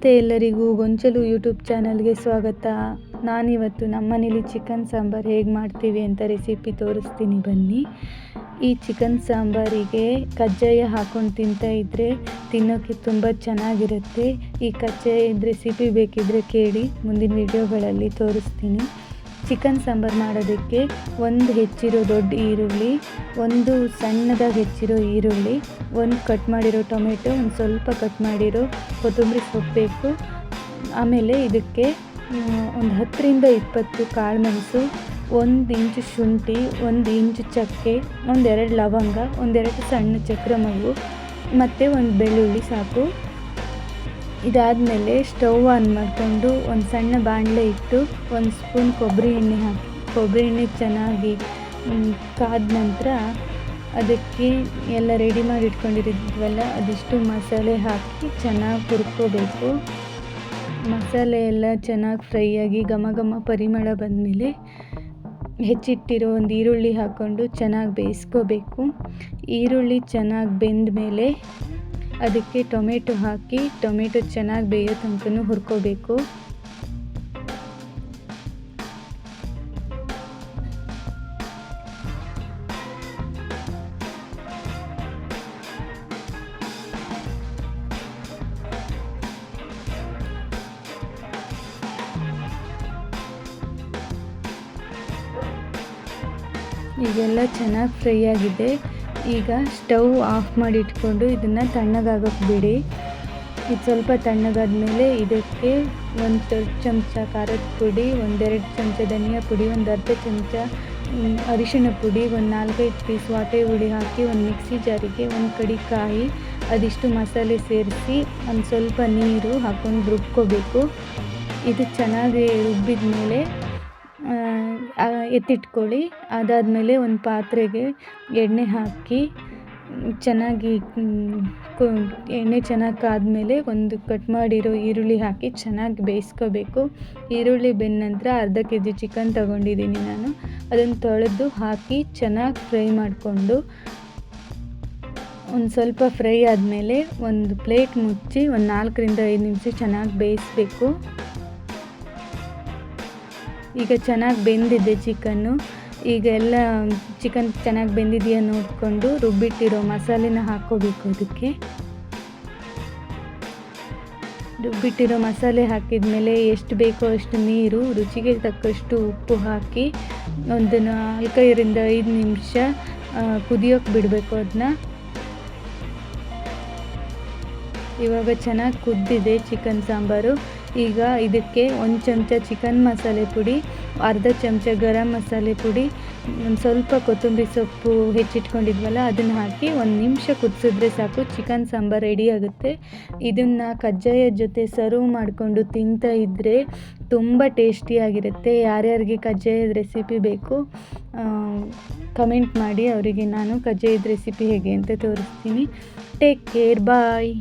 ನಮಸ್ತೆ ಎಲ್ಲರಿಗೂ, ಗೊಂಚಲು ಯೂಟ್ಯೂಬ್ ಚಾನಲ್ಗೆ ಸ್ವಾಗತ. ನಾನಿವತ್ತು ನಮ್ಮನೇಲಿ ಚಿಕನ್ ಸಾಂಬಾರು ಹೇಗೆ ಮಾಡ್ತೀವಿ ಅಂತ ರೆಸಿಪಿ ತೋರಿಸ್ತೀನಿ ಬನ್ನಿ. ಈ ಚಿಕನ್ ಸಾಂಬಾರಿಗೆ ಕಜ್ಜಾಯ ಹಾಕ್ಕೊಂಡು ತಿಂತಾ ಇದ್ದರೆ ತಿನ್ನೋಕ್ಕೆ ತುಂಬ ಚೆನ್ನಾಗಿರುತ್ತೆ. ಈ ಕಜ್ಜಾಯದ ರೆಸಿಪಿ ಬೇಕಿದ್ದರೆ ಕೇಳಿ, ಮುಂದಿನ ವಿಡಿಯೋಗಳಲ್ಲಿ ತೋರಿಸ್ತೀನಿ. ಚಿಕನ್ ಸಾಂಬಾರು ಮಾಡೋದಕ್ಕೆ ಒಂದು ಹೆಚ್ಚಿರೋ ದೊಡ್ಡ ಈರುಳ್ಳಿ, ಒಂದು ಸಣ್ಣದಾಗಿ ಹೆಚ್ಚಿರೋ ಈರುಳ್ಳಿ, ಒಂದು ಕಟ್ ಮಾಡಿರೋ ಟೊಮೆಟೊ, ಒಂದು ಸ್ವಲ್ಪ ಕಟ್ ಮಾಡಿರೋ ಕೊತ್ತಂಬರಿ ಸೊಪ್ಪು ಬೇಕು. ಆಮೇಲೆ ಇದಕ್ಕೆ ಒಂದು 10ರಿಂದ 20 ಕಾಳುಮೆಣಸು, 1 ಇಂಚು ಶುಂಠಿ, 1 ಇಂಚು ಚಕ್ಕೆ, 1-2 ಲವಂಗ, 1-2 ಸಣ್ಣ ಚಕ್ರ ಮಗು ಮತ್ತು 1 ಬೆಳ್ಳುಳ್ಳಿ ಸಾಕು. ಇದಾದಮೇಲೆ ಸ್ಟವ್ ಆನ್ ಮಾಡಿಕೊಂಡು ಒಂದು ಸಣ್ಣ ಬಾಣಲೆ ಇಟ್ಟು 1 ಸ್ಪೂನ್ ಕೊಬ್ಬರಿ ಎಣ್ಣೆ ಹಾಕಿ, ಕೊಬ್ಬರಿ ಎಣ್ಣೆ ಚೆನ್ನಾಗಿ ಕಾದ ನಂತರ ಅದಕ್ಕೆ ಎಲ್ಲ ರೆಡಿ ಮಾಡಿ ಇಟ್ಕೊಂಡಿರಿದ್ವಲ್ಲ ಅದಿಷ್ಟು ಮಸಾಲೆ ಹಾಕಿ ಚೆನ್ನಾಗಿ ಹುರ್ಕೋಬೇಕು. ಮಸಾಲೆ ಎಲ್ಲ ಚೆನ್ನಾಗಿ ಫ್ರೈ ಆಗಿ ಘಮ ಘಮ ಪರಿಮಳ ಬಂದಮೇಲೆ ಹೆಚ್ಚಿಟ್ಟಿರೋ ಒಂದು ಈರುಳ್ಳಿ ಹಾಕ್ಕೊಂಡು ಚೆನ್ನಾಗಿ ಬೇಯಿಸ್ಕೋಬೇಕು. ಈರುಳ್ಳಿ ಚೆನ್ನಾಗಿ ಬೆಂದ ಮೇಲೆ ಅದಕ್ಕೆ ಟೊಮೆಟೊ ಹಾಕಿ ಟೊಮೆಟೊ ಚೆನ್ನಾಗಿ ಬೇಯೋ ತನಕ ಹುರ್ಕೋಬೇಕು. ಈಗೆಲ್ಲ ಚೆನ್ನಾಗಿ ಫ್ರೈ ಆಗಿದೆ. ಈಗ ಸ್ಟವ್ ಆಫ್ ಮಾಡಿ ಇಟ್ಕೊಂಡು ಇದನ್ನು ತಣ್ಣಗಾಗೋಕ್ಕೆ ಬಿಡಿ. ಇದು ಸ್ವಲ್ಪ ತಣ್ಣಗಾದ್ಮೇಲೆ ಇದಕ್ಕೆ 1 ಚಮಚ ಖಾರದ ಪುಡಿ, 1-2 ಚಮಚ ಧನಿಯಾ ಪುಡಿ, 1 ಅರ್ಧ ಚಮಚ ಅರಿಶಿಣ ಪುಡಿ, 1-4-5 ಪೀಸ್ ವಾಟೆ ಹುಳಿ ಹಾಕಿ ಒಂದು ಮಿಕ್ಸಿ ಜಾರಿಗೆ 1 ಕಡಿ ಕಾಯಿ ಅದಿಷ್ಟು ಮಸಾಲೆ ಸೇರಿಸಿ ಒಂದು ಸ್ವಲ್ಪ ನೀರು ಹಾಕ್ಕೊಂಡು ರುಬ್ಕೋಬೇಕು. ಇದು ಚೆನ್ನಾಗಿ ರುಬ್ಬಿದ ಮೇಲೆ ಎತ್ತಿಟ್ಕೊಳ್ಳಿ. ಅದಾದಮೇಲೆ ಒಂದು ಪಾತ್ರೆಗೆ ಎಣ್ಣೆ ಹಾಕಿ ಚೆನ್ನಾಗಿ ಎಣ್ಣೆ ಚೆನ್ನಾಗಿ ಕಾದ್ಮೇಲೆ ಒಂದು ಕಟ್ ಮಾಡಿರೋ ಈರುಳ್ಳಿ ಹಾಕಿ ಚೆನ್ನಾಗಿ ಬೇಯಿಸ್ಕೋಬೇಕು. ಈರುಳ್ಳಿ ಬೆಂದ ನಂತರ ಅರ್ಧ kg ಚಿಕನ್ ತೊಗೊಂಡಿದ್ದೀನಿ ನಾನು. ಅದನ್ನು ತೊಳೆದು ಹಾಕಿ ಚೆನ್ನಾಗಿ ಫ್ರೈ ಮಾಡಿಕೊಂಡು ಒಂದು ಸ್ವಲ್ಪ ಫ್ರೈ ಆದಮೇಲೆ ಒಂದು ಪ್ಲೇಟ್ ಮುಚ್ಚಿ ಒಂದು 4ರಿಂದ 5 ನಿಮಿಷ ಚೆನ್ನಾಗಿ ಬೇಯಿಸಬೇಕು. ಈಗ ಚೆನ್ನಾಗಿ ಬೆಂದಿದೆ ಚಿಕನ್ನು. ಈಗ ಎಲ್ಲ ಚಿಕನ್ ಚೆನ್ನಾಗಿ ಬೆಂದಿದೆಯಾ ನೋಡಿಕೊಂಡು ರುಬ್ಬಿಟ್ಟಿರೋ ಮಸಾಲೆನ ಹಾಕ್ಕೋಬೇಕು. ಅದಕ್ಕೆ ರುಬ್ಬಿಟ್ಟಿರೋ ಮಸಾಲೆ ಹಾಕಿದ ಮೇಲೆ ಎಷ್ಟು ಬೇಕೋ ಅಷ್ಟು ನೀರು, ರುಚಿಗೆ ತಕ್ಕಷ್ಟು ಉಪ್ಪು ಹಾಕಿ ಒಂದು 4ರಿಂದ 5 ನಿಮಿಷ ಕುದಿಯೋಕ್ಕೆ ಬಿಡಬೇಕು. ಅದನ್ನ ಇವಾಗ ಚೆನ್ನಾಗಿ ಕುದ್ದಿದೆ ಚಿಕನ್ ಸಾಂಬಾರು. ಈಗ ಇದಕ್ಕೆ 1 ಚಮಚ ಚಿಕನ್ ಮಸಾಲೆ ಪುಡಿ, ಅರ್ಧ ಚಮಚ ಗರಂ ಮಸಾಲೆ ಪುಡಿ, ಒಂದು ಸ್ವಲ್ಪ ಕೊತ್ತಂಬರಿ ಸೊಪ್ಪು ಹೆಚ್ಚಿಟ್ಕೊಂಡಿದ್ವಲ್ಲ ಅದನ್ನು ಹಾಕಿ 1 ನಿಮಿಷ ಕುದಿಸಿದ್ರೆ ಸಾಕು, ಚಿಕನ್ ಸಾಂಬಾರು ರೆಡಿ ಆಗುತ್ತೆ. ಇದನ್ನು ಕಜ್ಜಾಯ ಜೊತೆ ಸರ್ವ್ ಮಾಡಿಕೊಂಡು ತಿಂತಾ ಇದ್ದರೆ ತುಂಬ ಟೇಸ್ಟಿಯಾಗಿರುತ್ತೆ. ಯಾರ್ಯಾರಿಗೆ ಕಜ್ಜಾಯದ ರೆಸಿಪಿ ಬೇಕು ಕಮೆಂಟ್ ಮಾಡಿ, ಅವರಿಗೆ ನಾನು ಕಜ್ಜಾಯದ ರೆಸಿಪಿ ಹೇಗೆ ಅಂತ ತೋರಿಸ್ತೀನಿ. ಟೇಕ್ ಕೇರ್, ಬಾಯ್.